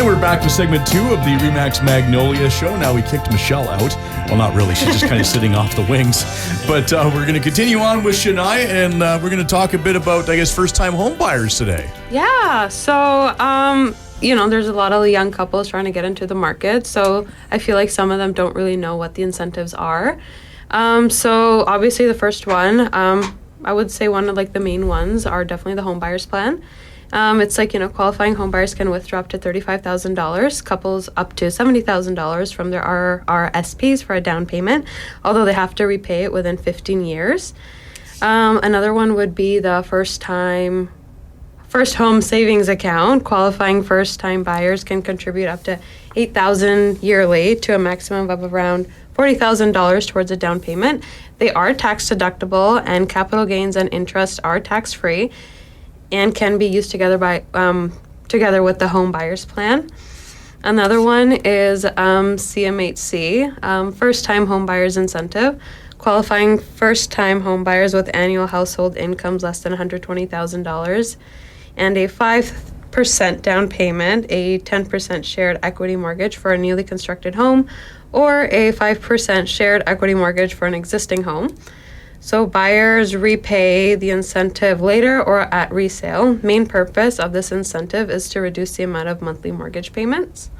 And we're back to segment 2 of the RE/MAX Magnolia show. Now we kicked Michelle out. Well, not really. She's just kind of sitting off the wings. But we're going to continue on with Shania, and we're going to talk a bit about, I guess, first-time home buyers today. Yeah. So, there's a lot of young couples trying to get into the market. So I feel like some of them don't really know what the incentives are. So obviously the first one, I would say one of the main ones are definitely the home buyers plan. It's qualifying home buyers can withdraw up to $35,000, couples up to $70,000 from their RRSPs for a down payment, although they have to repay it within 15 years. Another one would be the first home savings account. Qualifying first-time buyers can contribute up to $8,000 yearly to a maximum of around $40,000 towards a down payment. They are tax deductible, and capital gains and interest are tax-free and can be used together with the home buyers plan. Another one is CMHC, first-time home buyers incentive. Qualifying first-time home buyers with annual household incomes less than $120,000 and a 5% down payment, a 10% shared equity mortgage for a newly constructed home, or a 5% shared equity mortgage for an existing home. So buyers repay the incentive later or at resale. Main purpose of this incentive is to reduce the amount of monthly mortgage payments.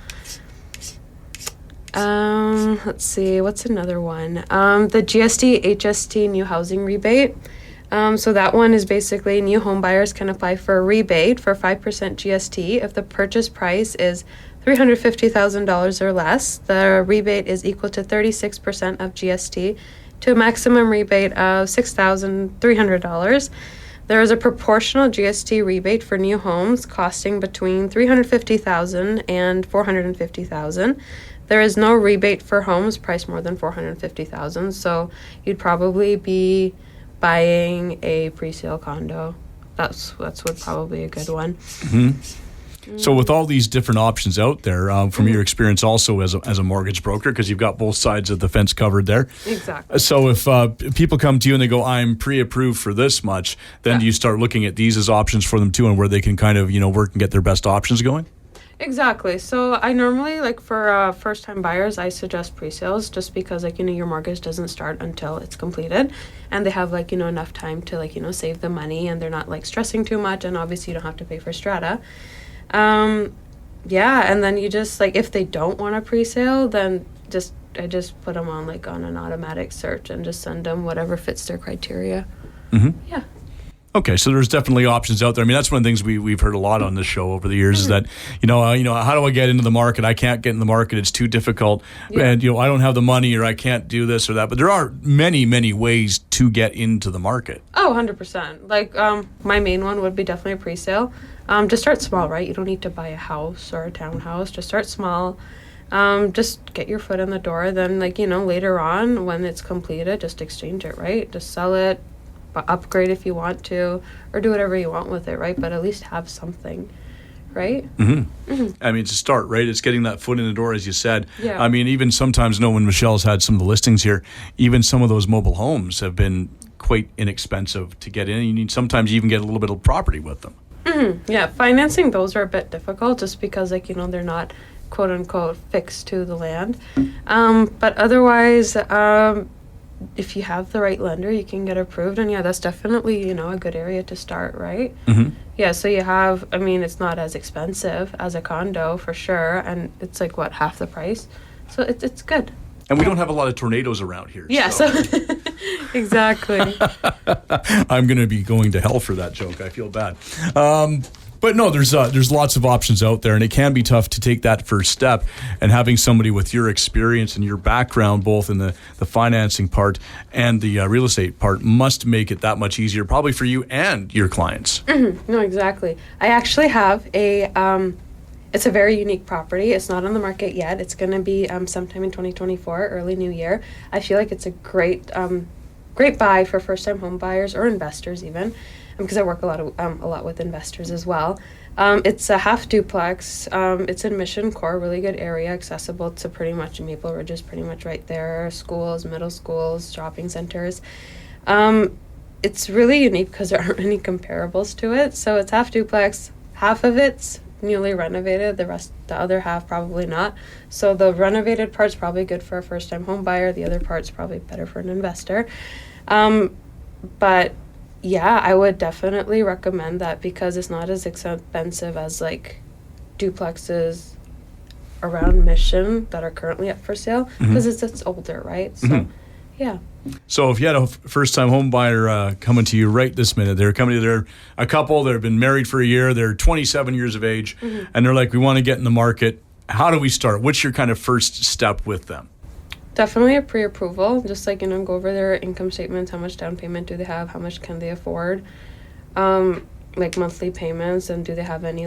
Let's see, what's another one? The GST HST new housing rebate. So that one is basically new home buyers can apply for a rebate for 5% GST if the purchase price is $350,000 or less. The rebate is equal to 36% of GST to a maximum rebate of $6,300. There is a proportional GST rebate for new homes costing between $350,000 and $450,000. There is no rebate for homes priced more than $450,000. So you'd probably be buying a pre-sale condo. That's would probably a good one. Mm-hmm. So with all these different options out there, from your experience also as a mortgage broker, because you've got both sides of the fence covered there. Exactly. So if people come to you and they go, I'm pre-approved for this much, then do you start looking at these as options for them too, and where they can kind of, work and get their best options going? Exactly. So I normally, for first-time buyers, I suggest pre-sales just because, your mortgage doesn't start until it's completed, and they have, enough time to, save the money, and they're not, stressing too much, and obviously you don't have to pay for strata. And then you just, if they don't want a pre-sale, then I just put them on, on an automatic search and just send them whatever fits their criteria. Mm-hmm. Yeah. Okay, so there's definitely options out there. I mean, that's one of the things we've heard a lot on this show over the years is that, how do I get into the market? I can't get in the market. It's too difficult. Yeah. And, I don't have the money, or I can't do this or that. But there are many, many ways to get into the market. Oh, 100%. My main one would be definitely a pre-sale. Just start small, right? You don't need to buy a house or a townhouse. Just start small. Just get your foot in the door. Then, later on when it's completed, just exchange it, right? Just sell it. Upgrade if you want to, or do whatever you want with it, right? But at least have something, right? Mm-hmm. Mm-hmm. I mean, it's a start, right? It's getting that foot in the door, as you said. Yeah. I mean, even sometimes, when Michelle's had some of the listings here, even some of those mobile homes have been quite inexpensive to get in. You need sometimes you even get a little bit of property with them. Mm-hmm. Yeah, financing those are a bit difficult just because, they're not quote unquote fixed to the land. But otherwise, if you have the right lender, you can get approved. And that's definitely, a good area to start, right? Mm-hmm. Yeah, so you have, it's not as expensive as a condo for sure. And it's half the price. So it's good. And we don't have a lot of tornadoes around here. Yeah, so exactly. I'm going to be going to hell for that joke. I feel bad. But no, there's lots of options out there, and it can be tough to take that first step. And having somebody with your experience and your background, both in the financing part and the real estate part, must make it that much easier, probably for you and your clients. Mm-hmm. No, exactly. I actually have it's a very unique property. It's not on the market yet. It's going to be sometime in 2024, early new year. I feel like it's a great buy for first-time home buyers or investors even. Because I work a lot with investors as well. It's a half duplex. It's in Mission Core, really good area, accessible to pretty much Maple Ridge is pretty much right there. Schools, middle schools, shopping centers. It's really unique because there aren't any comparables to it. So it's half duplex, half of it's newly renovated. The other half probably not. So the renovated part's probably good for a first-time home buyer. The other part's probably better for an investor. But yeah, I would definitely recommend that because it's not as expensive as like duplexes around Mission that are currently up for sale because it's older, right? So yeah. So if you had a first-time home buyer coming to you right this minute, they're coming to they're a couple, they've been married for a year, they're 27 years of age, and they're like, we want to get in the market. How do we start? What's your kind of first step with them? Definitely a pre-approval, just like, go over their income statements, how much down payment do they have, how much can they afford, like monthly payments, and do they have any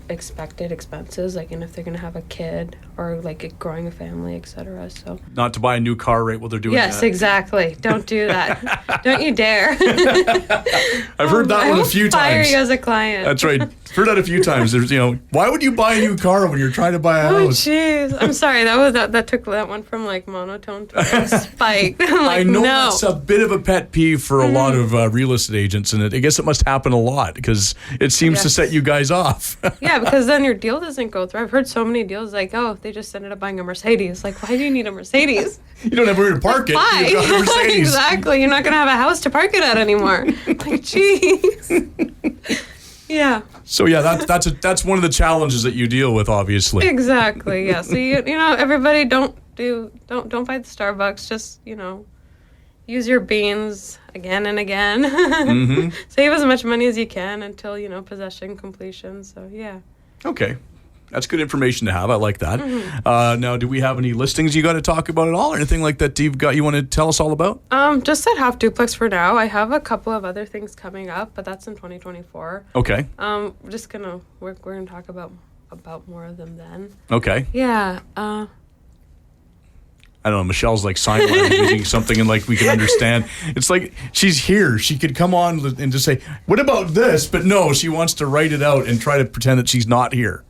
expected expenses, like if they're going to have a kid or like growing a family, etc. So not to buy a new car right while they're doing yes, that. exactly. Don't do that. Don't you dare. I've heard that one a few times. Fire you as a client. That's right. Heard that a few times. There's, why would you buy a new car when you're trying to buy a house? Oh, jeez. I'm sorry. That took that one from like monotone to spike. I know that's a bit of a pet peeve for a lot of real estate agents, and I guess it must happen a lot because it seems to set you guys off. Yeah, because then your deal doesn't go through. I've heard so many deals like, oh, they just ended up buying a Mercedes. Like, why do you need a Mercedes? You don't have where to park it. Why? You've got a Mercedes. Exactly. You're not going to have a house to park it at anymore. Like, jeez. Yeah. So yeah, that's one of the challenges that you deal with, obviously. Exactly. Yeah. So everybody don't buy the Starbucks. Just use your beans again and again. Save as much money as you can until possession completion. So yeah. Okay. That's good information to have. I like that. Now, do we have any listings you got to talk about at all, or anything like that you want to tell us all about? Just that half duplex for now. I have a couple of other things coming up, but that's in 2024. Okay. We're gonna talk about more of them then. Okay. Yeah. I don't know. Michelle's like sign languaging something, and like we can understand. It's like she's here. She could come on and just say, "What about this?" But no, she wants to write it out and try to pretend that she's not here.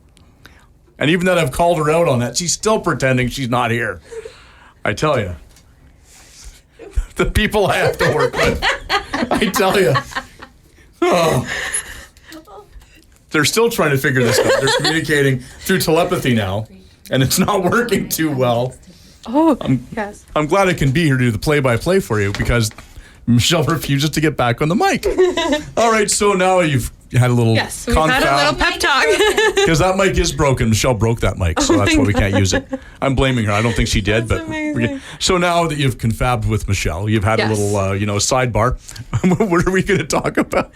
And even that I've called her out on that, she's still pretending she's not here. I tell you. The people I have to work with. I tell you. Oh. They're still trying to figure this out. They're communicating through telepathy now, and it's not working too well. Oh, yes. I'm glad I can be here to do the play-by-play for you because Michelle refuses to get back on the mic. All right, so now you've had a little we've had a little pep talk. Because that mic is broken. Michelle broke that mic, so that's why we can't use it. I'm blaming her. I don't think she did. That's but amazing. So now that you've confabbed with Michelle, you've had a little, sidebar. What are we going to talk about?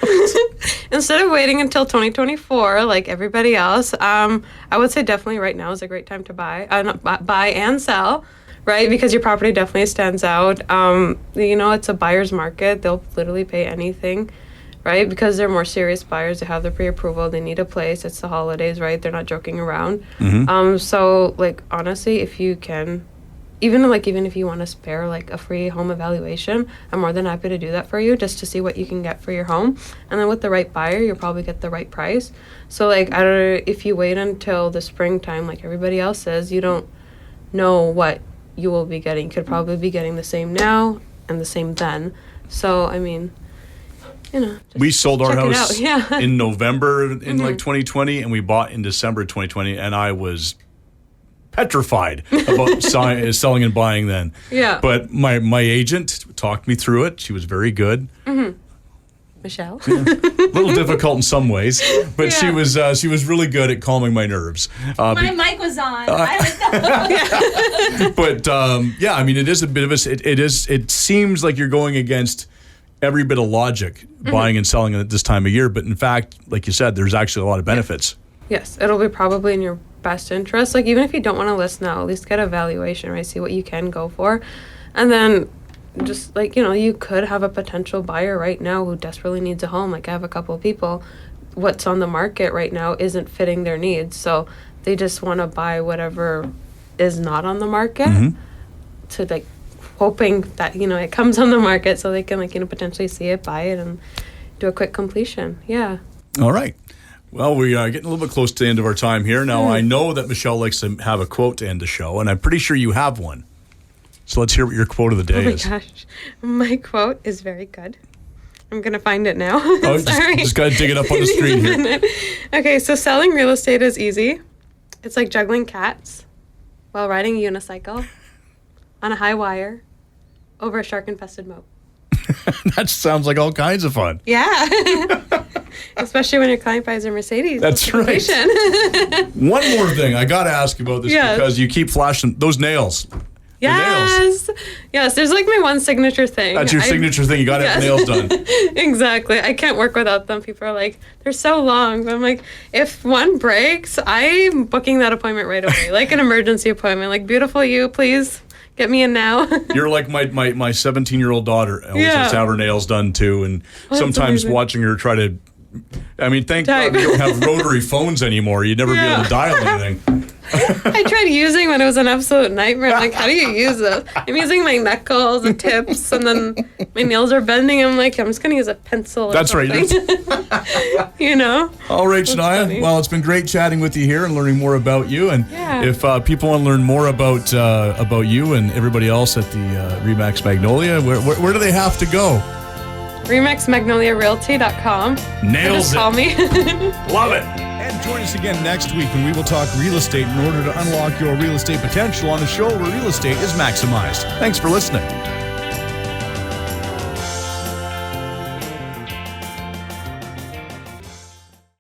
Instead of waiting until 2024, like everybody else, I would say definitely right now is a great time to buy and sell. Right, because your property definitely stands out. It's a buyer's market. They'll literally pay anything, right? Because they're more serious buyers. They have their pre-approval. They need a place. It's the holidays, right? They're not joking around. So, like, honestly, if you can, even if you want to spare, like, a free home evaluation, I'm more than happy to do that for you just to see what you can get for your home. And then with the right buyer, you'll probably get the right price. So, like, I don't know, if you wait until the springtime, like everybody else says, you don't know what you will be getting. You could probably be getting the same now and the same then. So, I mean, we sold our house Yeah. in November in like 2020, and we bought in December 2020, and I was petrified about selling and buying then. Yeah. But my agent talked me through it. She was very good. Michelle. A little difficult in some ways, but she was really good at calming my nerves. My mic was on. But I mean, it is a bit of it seems like you're going against every bit of logic buying and selling at this time of year. But in fact, like you said, there's actually a lot of benefits. Yes, it'll be probably in your best interest. Like, even if you don't want to list now, at least get a valuation, right? See what you can go for. And then just like, you could have a potential buyer right now who desperately needs a home. Like, I have a couple of people, what's on the market right now isn't fitting their needs. So they just want to buy whatever is not on the market to, like, hoping that, it comes on the market so they can, potentially see it, buy it, and do a quick completion. Yeah. All right. Well, we are getting a little bit close to the end of our time here. Now, I know that Michelle likes to have a quote to end the show, and I'm pretty sure you have one. So let's hear what your quote of the day is. Oh my gosh. My quote is very good. I'm going to find it now. Oh, Sorry. just got to dig it up on the screen here. Okay, so selling real estate is easy. It's like juggling cats while riding a unicycle on a high wire over a shark-infested moat. That sounds like all kinds of fun. Yeah. Especially when your client buys a Mercedes. That's right. One more thing. I got to ask about this because you keep flashing those nails. Yes. Yes, there's like my one signature thing. That's your signature thing. You got to have nails done. Exactly. I can't work without them. People are like, they're so long. But I'm like, if one breaks, I'm booking that appointment right away. Like an emergency appointment. Like, beautiful you, please. Get me in now. You're like my 17-year-old daughter. Always has to have her nails done too. And sometimes watching her try to, thank God we don't have rotary phones anymore. You'd never be able to dial anything. I tried using when it was an absolute nightmare. I'm like, how do you use this? I'm using my knuckles and tips, and then my nails are bending. I'm like, I'm just going to use a pencil. That's right. You know? All right, Shania. Well, it's been great chatting with you here and learning more about you. And if people want to learn more about you and everybody else at the RE/MAX Magnolia, where do they have to go? RE/MAXMagnoliaRealty.com. Nails it. Call me. Love it. And join us again next week when we will talk real estate in order to unlock your real estate potential on the show where real estate is maximized. Thanks for listening.